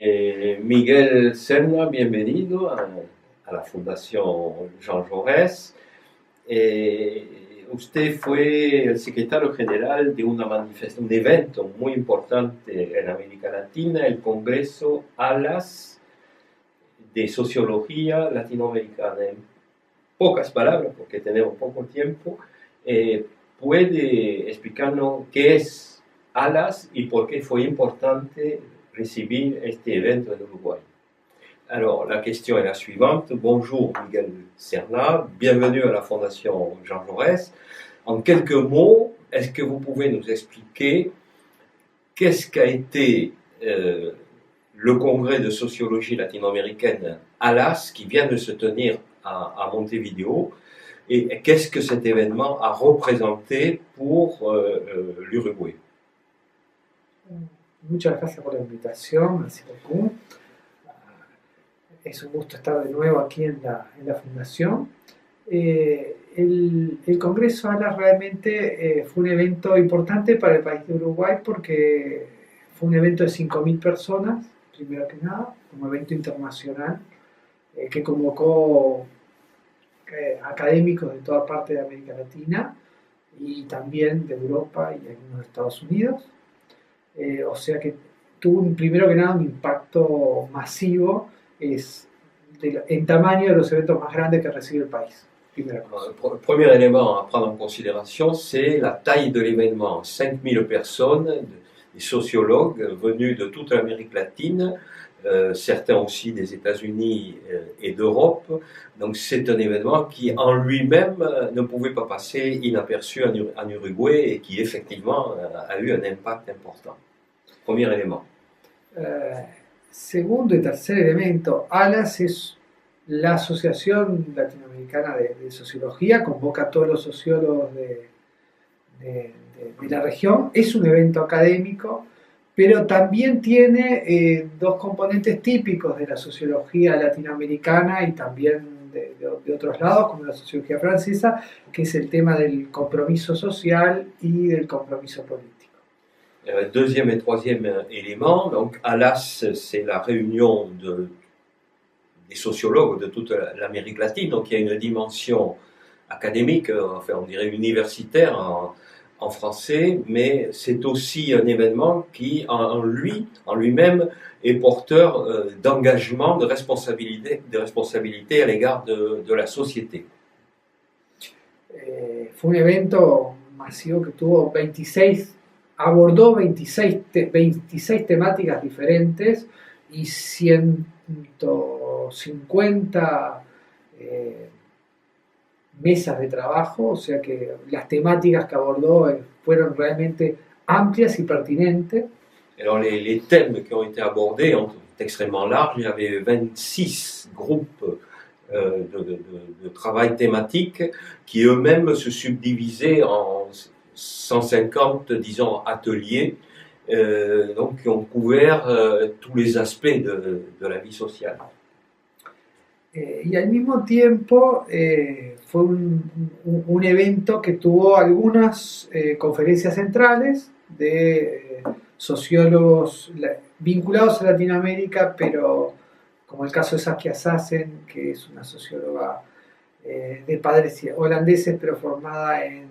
Miguel Serna, bienvenido a la Fundación Jean Jaurès. Usted fue el secretario general de un evento muy importante en América Latina, el Congreso ALAS de Sociología Latinoamericana. En pocas palabras, porque tenemos poco tiempo, ¿puede explicarnos qué es ALAS y por qué fue importante recibir este evento en Uruguay? Alors, la question est la suivante. Bonjour Miguel Serna, bienvenue à la Fondation Jean Jaurès. En quelques mots, est-ce que vous pouvez nous expliquer qu'est-ce qu'a été le congrès de sociologie latino-américaine ALAS qui vient de se tenir à Montevideo et qu'est-ce que cet événement a représenté pour l'Uruguay? Muchas gracias por la invitación, merci beaucoup. Es un gusto estar de nuevo aquí en la Fundación. El Congreso ALAS realmente fue un evento importante para el país de Uruguay porque fue un evento de 5.000 personas, primero que nada, como evento internacional, que convocó académicos de toda parte de América Latina y también de Europa y algunos de Estados Unidos. O sea que tuvo primero que nada un impacto masivo en tamaño de los eventos más grandes que recibe el país. Le premier élément à prendre en considération, c'est la taille de l'événement. 5000 personnes, des sociologues venus de toute l'Amérique latine, certains aussi des États-Unis et d'Europe. Donc c'est un événement qui en lui-même ne pouvait pas passer inaperçu en Uruguay et qui effectivement a eu un impact important. Premier élément. Segundo y tercer elemento, ALAS es la Asociación Latinoamericana de Sociología, convoca a todos los sociólogos de la región, es un evento académico, pero también tiene dos componentes típicos de la sociología latinoamericana y también de otros lados, como la sociología francesa, que es el tema del compromiso social y del compromiso político. Deuxième et troisième élément, donc ALAS, c'est la réunion des sociologues de toute l'Amérique latine, donc il y a une dimension académique, enfin on dirait universitaire en français, mais c'est aussi un événement qui en lui-même est porteur d'engagement, de responsabilité à l'égard de la société. Fue un evento masivo que abordó 26 temáticas diferentes y 150 mesas de trabajo, o sea que las temáticas que abordó fueron realmente amplias y pertinentes. Alors les thèmes qui ont été abordés sont extrêmement larges. Il y avait 26 groupes de travail thématique qui eux-mêmes se subdivisaient en 150, disons, ateliers, donc qui ont couvert tous les aspects de la vie sociale. Y al mismo tiempo fue un evento que tuvo algunas conferencias centrales de sociólogos vinculados a Latinoamérica, pero como el caso de Saskia Sassen, que es una socióloga de padres holandeses, pero formada en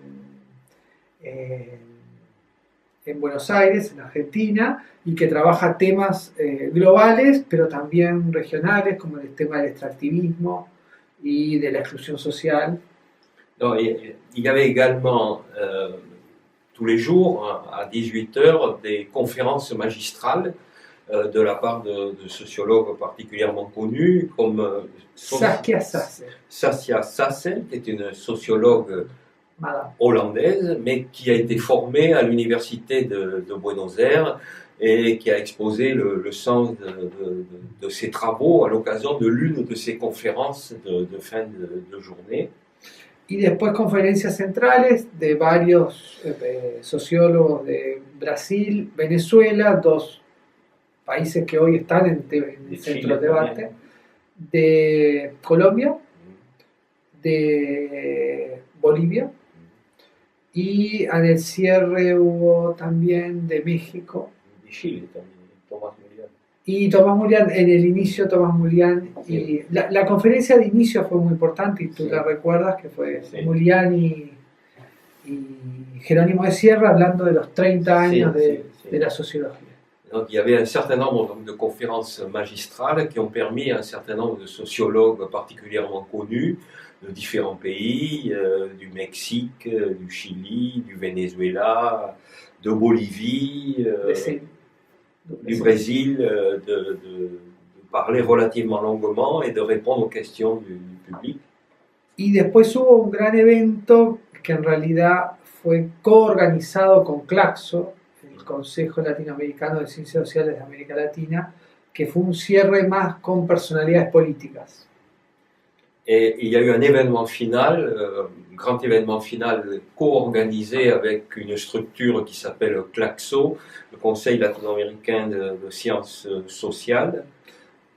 Buenos Aires, en Argentina, y que trabaja temas globales, pero también regionales, como el tema del extractivismo y de la exclusión social. Non, il y avait également tous les jours à 18h des conférences magistrales de la part de sociologues particulièrement connus comme Saskia Sassen. Saskia Sassen, qui est une sociologue hollandaise, mais qui a été formée à l'université de Buenos Aires et qui a exposé le sens de ses travaux à l'occasion de l'une de ses conférences de fin de journée. Y después conferencias centrales de varios sociólogos de Brasil, Venezuela, dos países que hoy están en el centro de debate, de Colombia, de Bolivia, y en el cierre hubo también de México de Chile también, Tomás Muriel. Y Tomás Mulián, en el inicio Tomás Mulián, y la conferencia de inicio fue muy importante, y tú la recuerdas, que fue Mulián y Jerónimo de Sierra hablando de los 30 años de la sociología. Donc, il y avait un certain nombre donc, de conférences magistrales qui ont permis à un certain nombre de sociologues particulièrement connus de différents pays, du Mexique, du Chili, du Venezuela, de Bolivie, du Brésil, de parler relativement longuement et de répondre aux questions du public. Y después hubo un gran evento que en realidad fue coorganizado con Claxo, el Consejo Latinoamericano de Ciencias Sociales de América Latina, que fue un cierre más con personalidades políticas. Et il y a eu un événement final, un grand événement final co-organisé avec une structure qui s'appelle CLACSO, le Conseil latino-américain de sciences sociales.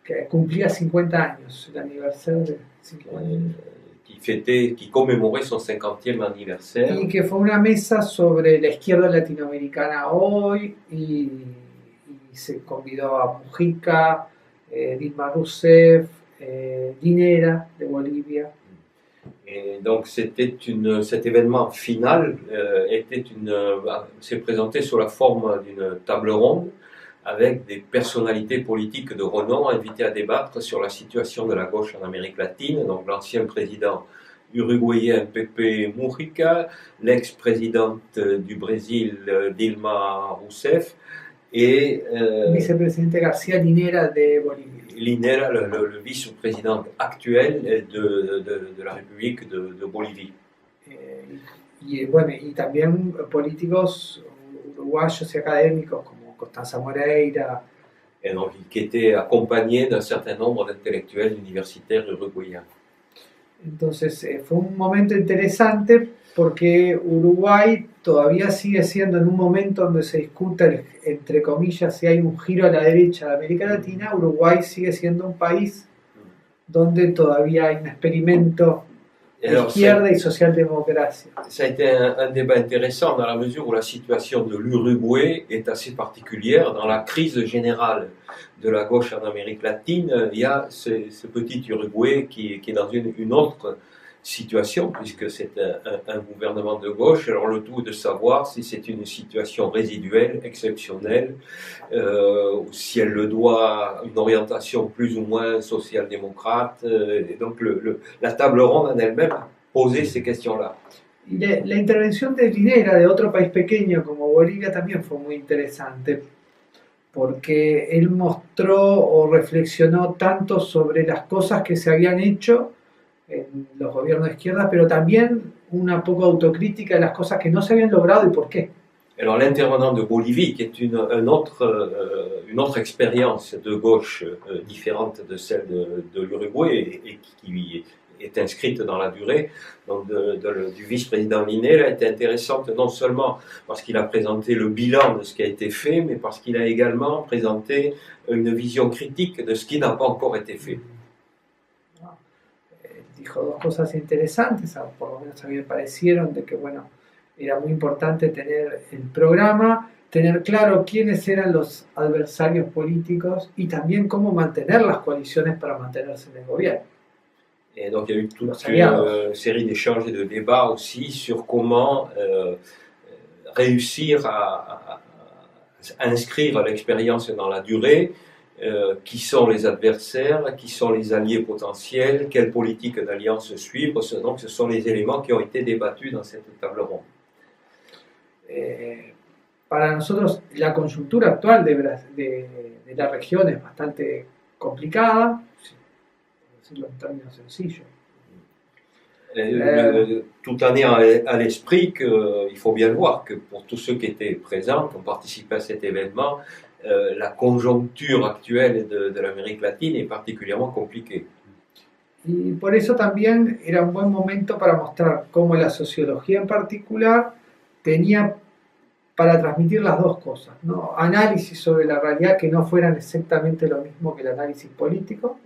Que cumplía 50 años, el aniversario de 50 años. Qui commémorait son 50e anniversaire. Y que fue una mesa sobre la izquierda latinoamericana hoy, y se convidó a Mujica, Dilma Rousseff, Linera de Bolivia. Et donc cet événement final s'est présenté sous la forme d'une table ronde avec des personnalités politiques de renom invitées à débattre sur la situation de la gauche en Amérique latine, donc l'ancien président uruguayen Pepe Mujica, l'ex-présidente du Brésil Dilma Rousseff et vicepresidente García Linera de Bolivia. Linera, le vice-président actuel de la République de Bolivie. Y también políticos uruguayos y académicos como Constanza Moreira. Et donc, qui était accompagné d'un certain nombre d'intellectuels universitaires uruguayens. Entonces fue un momento interesante porque Uruguay todavía sigue siendo, en un momento donde se discute, entre comillas, si hay un giro a la derecha de América Latina, Uruguay sigue siendo un país donde todavía hay un experimento de izquierda y socialdemocracia. Ça a été un débat intéressant dans la mesure où la situation de l'Uruguay est assez particulière. Dans la crise générale de la gauche en Amérique latine, il y a ce petit Uruguay qui est dans une autre situation, puisque c'est un gouvernement de gauche. Alors le tout est de savoir si c'est une situation résiduelle, exceptionnelle, si elle le doit à une orientation plus ou moins social-démocrate. Et donc la table ronde en elle-même a posé ces questions-là. Y la intervención de Linera de otro país pequeño como Bolivia también fue muy interesante, porque él mostró o reflexionó tanto sobre las cosas que se habían hecho en los gobiernos de izquierda, pero también una poco autocrítica de las cosas que no se habían logrado y por qué. Alors l'intervenant de Bolivie, qui est une autre expérience de gauche différente de celle de l'Uruguay et qui est inscrite dans la durée, donc du vice-président Linera, était intéressante non seulement parce qu'il a présenté le bilan de ce qui a été fait, mais parce qu'il a également présenté une vision critique de ce qui n'a pas encore été fait. Dijo dos cosas interesantes, por lo menos a mí me parecieron, de que bueno, era muy importante tener el programa, tener claro quiénes eran los adversarios políticos y también cómo mantener las coaliciones para mantenerse en el gobierno. Et donc il y a eu toute une série d'échanges et de débats aussi sur comment réussir à inscrire l'expérience dans la durée, qui sont les adversaires, qui sont les alliés potentiels, quelle politique d'alliance suivre. Donc ce sont les éléments qui ont été débattus dans cette table ronde. Para nosotros la coyuntura actual de la región es bastante complicada, por decirlo en términos sencillos. Tout en ayant à l'esprit qu'il faut bien le voir que pour tous ceux qui étaient présents, qui ont participé à cet événement, la conjoncture actuelle de l'Amérique latine est particulièrement compliquée. Y por eso también era un buen momento para mostrar cómo la sociología en particular tenía para transmitir las dos cosas, ¿no? Análisis sobre la realidad que no fueran exactamente lo mismo que el análisis político.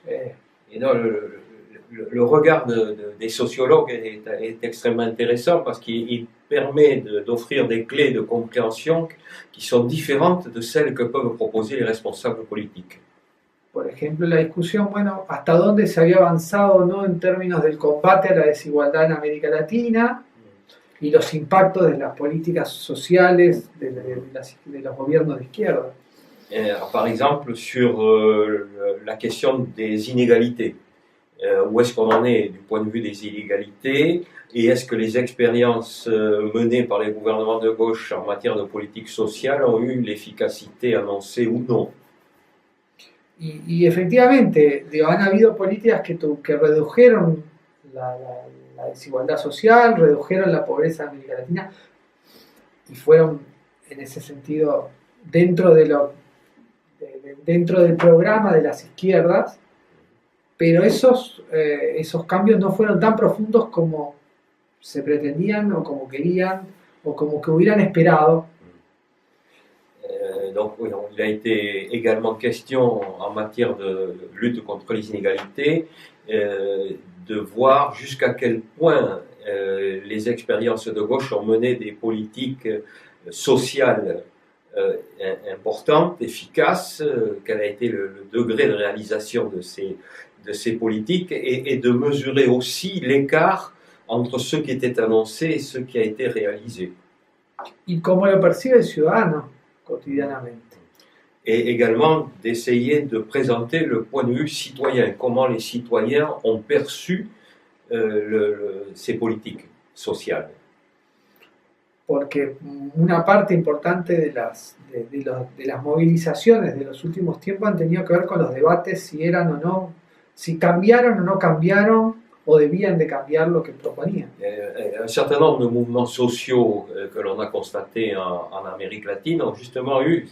Et non, le regard des sociologues est extrêmement intéressant parce qu'il permet d'offrir des clés de compréhension qui sont différentes de celles que peuvent proposer les responsables politiques. Por ejemplo, la discusión, bueno, hasta dónde se había avanzado o no en términos del combate a la desigualdad en América Latina y los impactos de las políticas sociales de los gobiernos de izquierda. Par exemple, sur la question des inégalités. Où est-ce qu'on en est du point de vue des inégalités et est-ce que les expériences menées par les gouvernements de gauche en matière de politique sociale ont eu l'efficacité annoncée ou non? Y efectivamente, digo, han habido políticas que redujeron la desigualdad social, redujeron la pobreza en América Latina y fueron, en ese sentido, dentro del programa de las izquierdas, pero esos cambios no fueron tan profundos como se pretendían o como querían o como que hubieran esperado. Donc oui, il a été également question en matière de lutte contre les inégalités de voir jusqu'à quel point les expériences de gauche ont mené des politiques sociales importantes, efficaces, quel a été le degré de réalisation de ces politiques et de mesurer aussi l'écart entre ce qui était annoncé et ce qui a été réalisé. Y cómo lo percibe el ciudadano cotidianamente. Et également d'essayer de présenter le point de vue citoyen, comment les citoyens ont perçu ces politiques sociales. Porque una parte importante de las movilizaciones de los últimos tiempos han tenido que ver con los debates si eran o no, si cambiaron o no cambiaron o debían de cambiar lo que proponían. Un certain nombre de mouvements sociaux que l'on a constatés en Amérique latine ont justement eu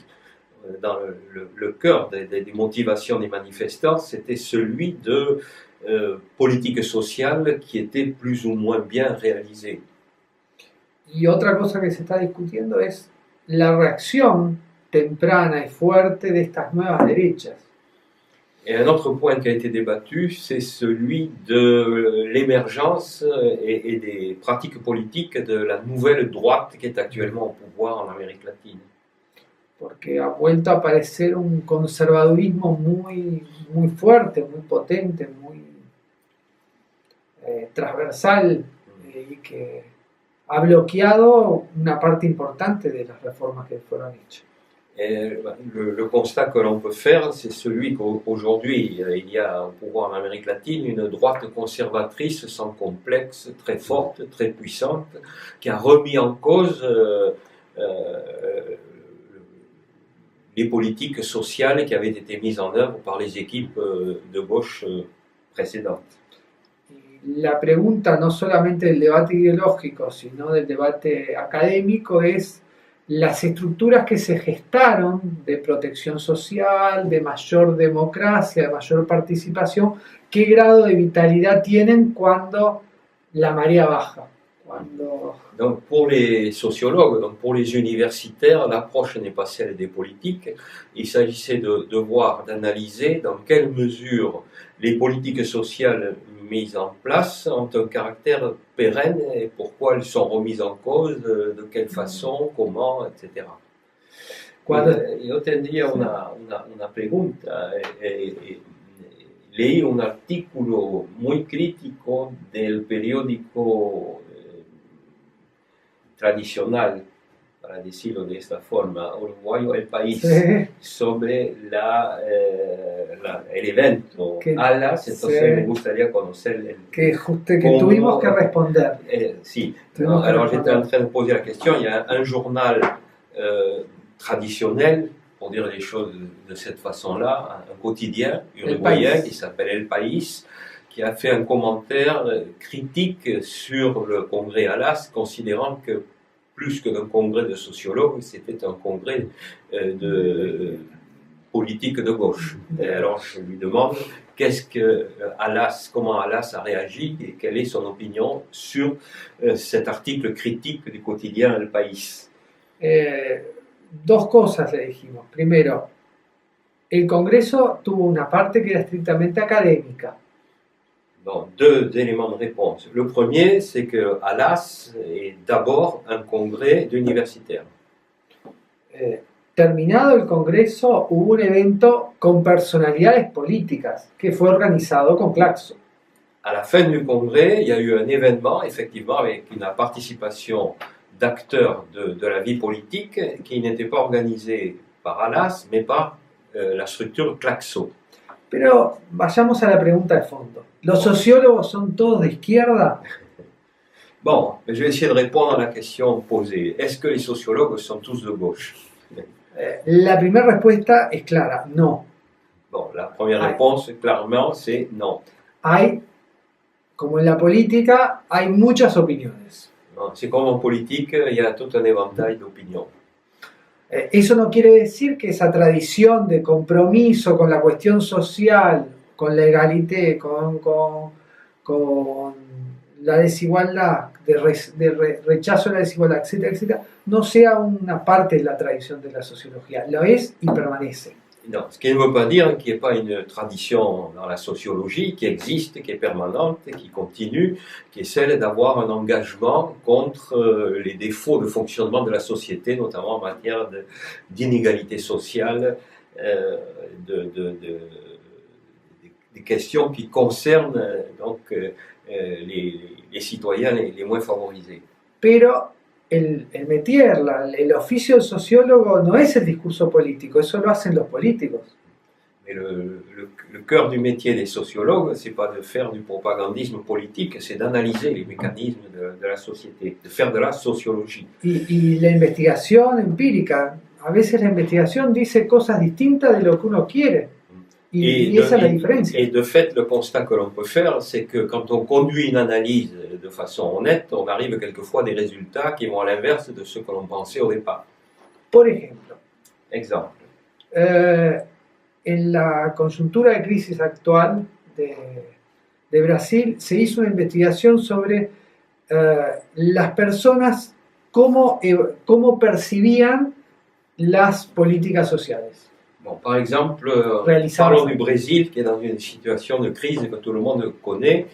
dans le cœur des motivations des manifestants, c'était celui de politiques sociales qui étaient plus ou moins bien réalisées. Y otra cosa que se está discutiendo es la reacción temprana y fuerte de estas nuevas derechas. Et un autre point qui a été débattu, c'est celui de l'émergence et des pratiques politiques de la nouvelle droite qui est actuellement au pouvoir en Amérique latine. Porque ha vuelto a aparecer un conservadurismo muy, muy fuerte, muy potente, muy transversal y que ha bloqueado una parte importante de las reformas que fueron hechas. Le constat que l'on peut faire, c'est celui qu'aujourd'hui, il y a au pouvoir en Amérique latine une droite conservatrice sans complexe, très forte, très puissante, qui a remis en cause les politiques sociales qui avaient été mises en œuvre par les équipes de gauche précédentes. La pregunta no solamente del debate ideológico, sino del debate académico es las estructuras que se gestaron de protección social, de mayor democracia, de mayor participación, qué grado de vitalidad tienen cuando la marea baja. Donc pour les sociologues, donc pour les universitaires, l'approche n'est pas celle des politiques. Il s'agissait de voir, d'analyser dans quelle mesure les politiques sociales mises en place ont un caractère pérenne et pourquoi elles sont remises en cause, de quelle façon, comment, etc. Io tendría una pregunta. Leí un artículo muy crítico del periódico tradicional, para decirlo de esta forma, uruguayo El País, sobre el evento ALAS, entonces me gustaría conocer que tuvimos que responder. Sí, alors j'étais en train de poser la question, il y a un journal traditionnel, pour dire les choses de cette façon-là, un quotidien uruguayen qui s'appelle El País, qui a fait un commentaire critique sur le congrès ALAS, considérant que plus que d'un congrès de sociologues, c'était un congrès de politique de gauche. Et alors je lui demande comment ALAS a réagi et quelle est son opinion sur cet article critique du quotidien El País. Dos cosas le dijimos. Primero, el Congreso tuvo una parte que era estrictamente académica. Bon, deux éléments de réponse. Le premier, c'est que ALAS est d'abord un congrès d'universitaires. Terminado el Congreso, hubo un evento con personalidades políticas que fue organizado con Claxo. À la fin du congrès, il y a eu un événement, effectivement, avec une participation d'acteurs de la vie politique qui n'était pas organisé par ALAS, mais par la structure Claxo. Pero vayamos a la pregunta de fondo. ¿Los sociólogos son todos de izquierda? Bon, je vais essayer de répondre à la question posée. Est-ce que les sociologues sont tous de gauche? La primera respuesta es clara, no. Bon, la première réponse, clairement, c'est non. Hay, como en la política, hay muchas opiniones. C'est comme en politique, il y a tout un éventail d'opinions. Eso no quiere decir que esa tradición de compromiso con la cuestión social, con la egalité, con la desigualdad, de rechazo a la desigualdad, etcétera, etcétera, no sea una parte de la tradición de la sociología. Lo es y permanece. Non, ce qui ne veut pas dire qu'il n'y ait pas une tradition dans la sociologie qui existe, qui est permanente, qui continue, qui est celle d'avoir un engagement contre les défauts de fonctionnement de la société, notamment en matière d'inégalité sociale, des questions qui concernent donc les citoyens les moins favorisés. Pero el métier, el oficio del sociólogo no es el discurso político, eso lo hacen los políticos. Mais le cœur du métier des sociologues, c'est pas de faire du propagandisme politique, c'est d'analyser les mécanismes de la société, de faire de la sociologie. Y la investigación empírica, a veces la investigación dice cosas distintas de lo que uno quiere. Y esa es la diferencia. Et de fait, le constat que l'on peut faire, c'est que quand on conduit une analyse de façon honnête, on arrive quelquefois à des résultats qui vont à l'inverse de ce que l'on pensait au départ. Por ejemplo, Exemple. En la coyuntura de crisis actual de Brasil se hizo una investigación sobre las personas, cómo percibían las políticas sociales. Bon, par exemple, parlons du Brésil qui est dans une situation de crise que tout le monde connaît.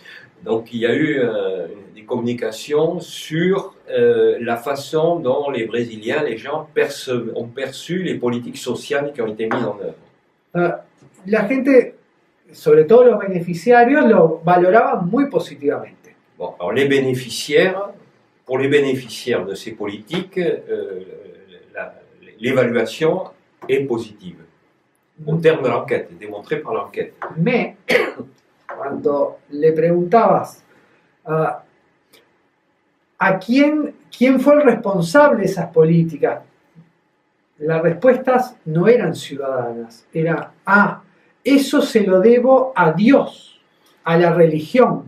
Donc il y a eu des communications sur la façon dont les Brésiliens, les gens ont perçu les politiques sociales qui ont été mises en œuvre. La gente, sobre todo los beneficiarios, lo valoraban muy positivamente. Bon, alors les bénéficiaires, pour les bénéficiaires de ces politiques, l'évaluation est positive. Au terme de l'enquête, démontré par l'enquête. Mais, cuando le preguntabas a quién fue el responsable de esas políticas, las respuestas no eran ciudadanas, era, eso se lo debo a Dios, a la religión.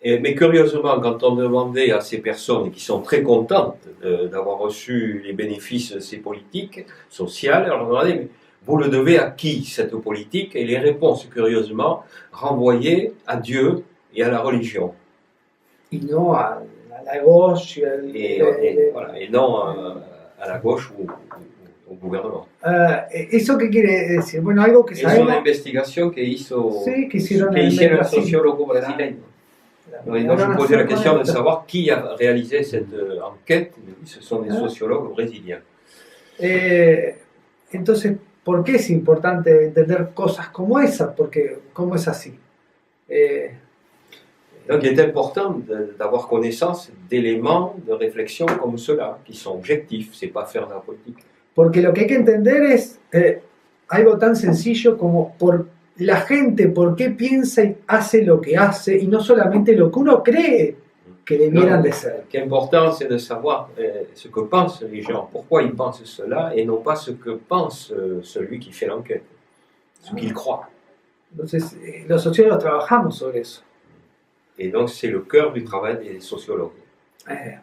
Mais curieusement, quand on demandait à ces personnes qui sont très contentes d'avoir reçu les bénéfices de ces politiques sociales, on leur demandait, mais vous le devez à qui cette politique? Et les réponses, curieusement, renvoyaient à Dieu et à la religion. Et non à la gauche. Et non à la gauche ou au gouvernement. ¿Eso qué quiere decir? Bueno, algo que sabemos. Es una investigación que hicieron el sociólogo brasileño. Et donc je me posais la question de savoir qui a réalisé cette enquête. Ce sont des sociologues brésiliens. Entonces, ¿por qué es importante entender cosas como esas? Porque, ¿cómo es así? Donc il est important d'avoir connaissance d'éléments de réflexion comme ceux-là, qui sont objectifs, c'est pas faire de la politique. Porque lo que hay que entender es algo tan sencillo como la gente por qué piensa y hace lo que hace, y no solamente lo que uno cree que debieran de ser. Ce qui est important, c'est de savoir ce que pensent les gens, pourquoi ils pensent cela, et non pas ce que pense celui qui fait l'enquête, ce qu'il croit. Entonces, los sociólogos trabajamos sobre eso. Et donc, c'est le cœur du travail des sociologues.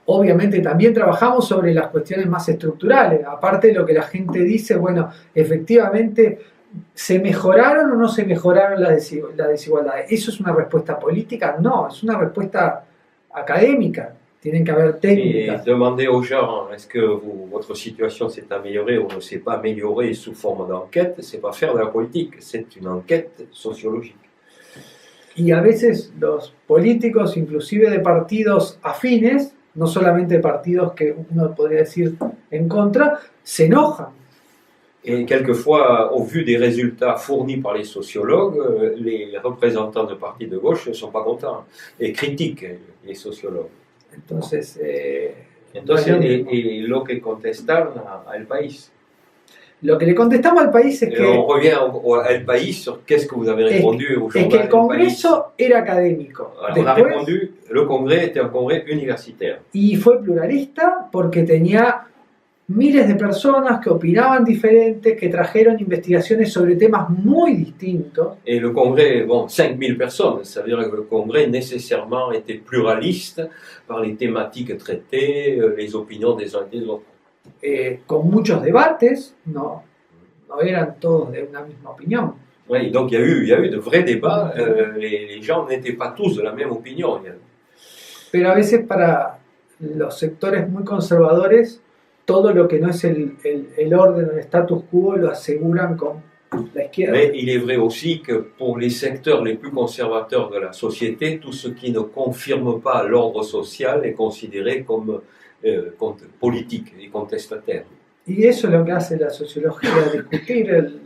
Obviamente también trabajamos sobre las cuestiones más estructurales, aparte de lo que la gente dice, bueno, efectivamente, ¿se mejoraron o no se mejoraron las desigualdades? ¿Eso es una respuesta política? No, es una respuesta académica. Tienen que haber técnicas. Et demander aux gens, est-ce que votre situation s'est améliorée ou ne s'est pas améliorée sous forme d'enquête, c'est pas faire de la politique, c'est une enquête sociologique. Y a veces los políticos, inclusive de partidos afines, no solamente de partidos que uno podría decir en contra, se enojan. Et quelquefois, au vu des résultats fournis par les sociologues, les représentants de partis de gauche ne sont pas contents et critiquent les sociologues. Entonces, Entonces, bueno, y lo que contestaron al país. lo que le contestamos al país es Et que, on revient al país sur qu'est-ce que vous avez répondu au es que journal el El País. Congreso era académico. Alors, on a Después, répondu, le congrès était un congrès universitaire. y fue pluralista porque tenía miles de personas que opinaban diferentes, que trajeron investigaciones sobre temas muy distintos. Et le congrès, bon, 5000 personnes, ça veut dire que le congrès nécessairement était pluraliste par les thématiques traitées, les opinions des uns et des autres. Con muchos debates, no eran todos de una misma opinión. Oui, donc il y a eu de vrais débats, les gens n'étaient pas tous de la même opinion. Pero a veces para los sectores muy conservadores, todo lo que no es el orden o el status quo lo aseguran con la izquierda. Mais il est vrai aussi que pour les secteurs les plus conservateurs de la société, tout ce qui ne confirme pas l'ordre social est considéré comme politique et contestataire. Y eso es lo que hace la sociología, discutir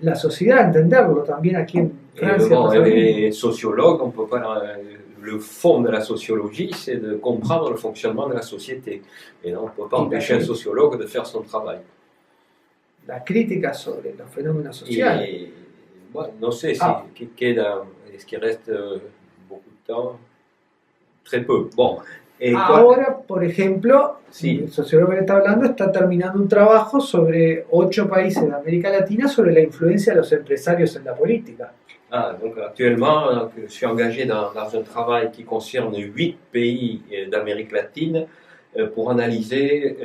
la sociedad, entenderlo. También aquí en Francia. Bon, les sociologues, on peut pas. Le fond de la sociologie, c'est de comprendre le fonctionnement de la société. Et non, on ne peut pas empêcher un sociologue de faire son travail. La crítica sobre los fenómenos sociales. Et, bueno, no sé si queda, est-ce qu'il reste beaucoup de temps? Très peu. Bon. Ahora, por ejemplo, sí. El sociólogo que está hablando está terminando un trabajo sobre 8 países de América Latina sobre la influencia de los empresarios en la política. Donc actuellement, je suis engagé dans un travail qui concerne 8 pays d'Amérique latine pour analyser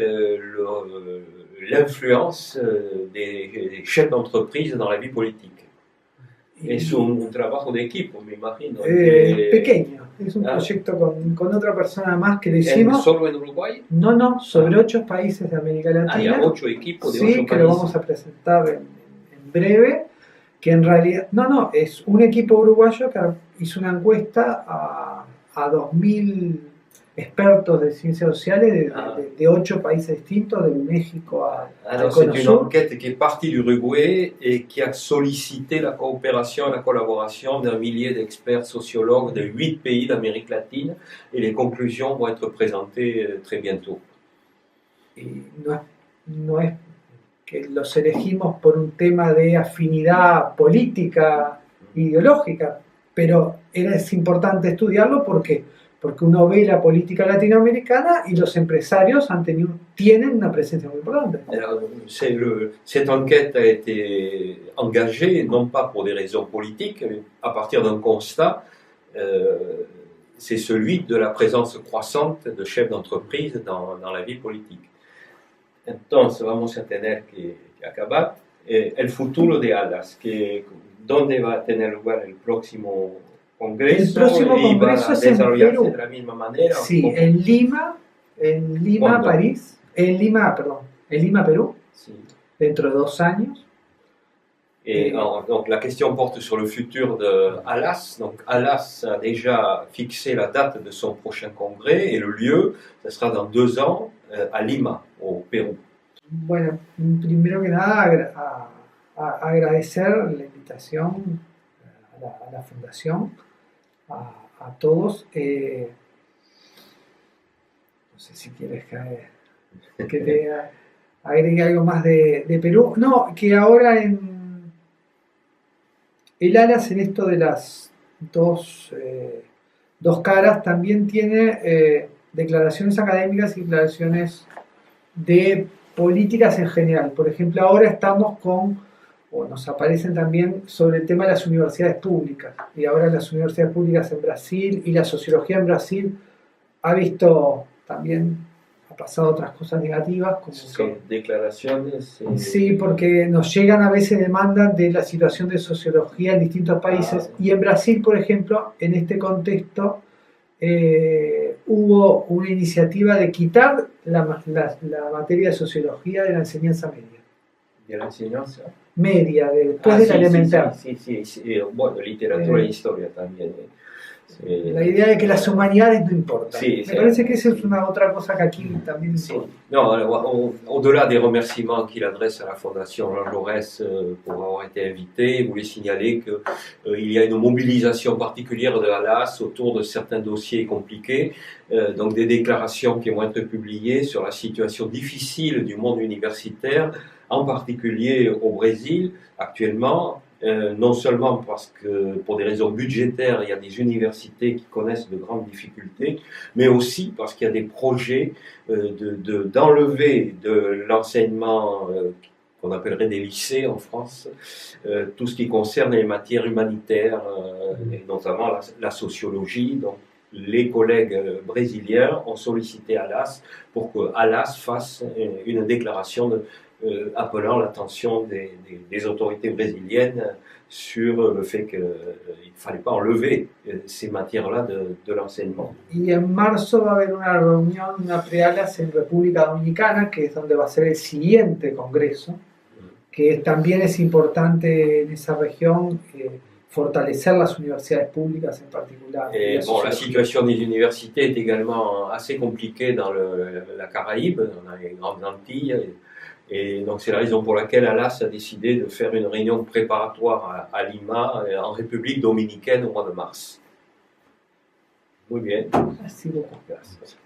l'influence des chefs d'entreprise dans la vie politique. Es un trabajo de equipo, me imagino. Pequeño, es un proyecto con otra persona más que lo hicimos. ¿Solo en Uruguay? No, sobre 8 países de América Latina. Hay 8 equipos de 8 países. Sí, que lo vamos a presentar en breve. Que en realidad, es un equipo uruguayo que hizo una encuesta a 2000 expertos de ciencias sociales de 8 países distintos, de México a c'est une enquête qui est partie du Uruguay et qui a sollicité la coopération, la collaboration d'un millier d'experts sociologues de 8 pays d'Amérique latine et les conclusions vont être présentées très bientôt. Y no es que los elegimos por un tema de afinidad política, ideológica, pero es importante estudiarlo porque uno ve la política latinoamericana y los empresarios tienen una presencia muy importante. Alors, cette enquête a été engagée non pas pour des raisons politiques, mais à partir d'un constat, c'est celui de la présence croissante de chefs d'entreprise dans la vie politique. Entonces vamos a tener que acabar. El futuro de Alas, ¿dónde va a tener lugar el próximo congreso? El próximo congreso es en Perú. ¿De la misma manera? Sí, en Lima, París, en Lima, Perú, sí. Dentro de 2 años. Donc la question porte sur le futur de Alas. Donc Alas a déjà fixé la date de son prochain congrès et le lieu, ce sera dans 2 ans à Lima, au Perú. Bueno, primero que nada agradecer la invitación a la fundación, a todos. No sé si quieres que te agregue algo más de Perú. No, que ahora el Alas en esto de las dos caras también tiene declaraciones académicas y declaraciones de políticas en general. Por ejemplo, ahora estamos nos aparecen también sobre el tema de las universidades públicas. Y ahora las universidades públicas en Brasil y la sociología en Brasil ha pasado otras cosas negativas. Como declaraciones. Sí, porque nos llegan a veces demandas de la situación de sociología en distintos países. Y en Brasil, por ejemplo, en este contexto, hubo una iniciativa de quitar la materia de sociología de la enseñanza media. de la enseñanza. Media, después de la elemental. Sí, bueno, literatura e historia también. La idea de que las humanidades no importan. Sí, Me parece que esa es una otra cosa que aquí también Sí. importa. Non, au-delà des remerciements qu'il adresse à la Fondation Jean Jaurès pour avoir été invité, je voulais signaler qu'il y a une mobilisation particulière de Alas autour de certains dossiers compliqués, donc des déclarations qui vont être publiées sur la situation difficile du monde universitaire, en particulier au Brésil actuellement. Non seulement parce que pour des raisons budgétaires, il y a des universités qui connaissent de grandes difficultés, mais aussi parce qu'il y a des projets d'enlever de l'enseignement qu'on appellerait des lycées en France, tout ce qui concerne les matières humanitaires, et notamment la sociologie. Donc, les collègues brésiliens ont sollicité Alas pour que Alas fasse une déclaration appelant l'attention des autorités brésiliennes sur le fait qu'il ne fallait pas enlever ces matières-là de l'enseignement. Y en marzo va a haber una reunión, una pre-ALAS en República Dominicana, que es donde va a ser el siguiente congreso, que también es importante en esa región fortalecer las universidades públicas en particular. Et bon, la situation des universités est également assez compliquée dans la Caraïbe, dans les Grandes Antilles. Et donc c'est la raison pour laquelle Alas a décidé de faire une réunion préparatoire à Lima, en République dominicaine, au mois de mars. Muy bien. Así lo Gracias.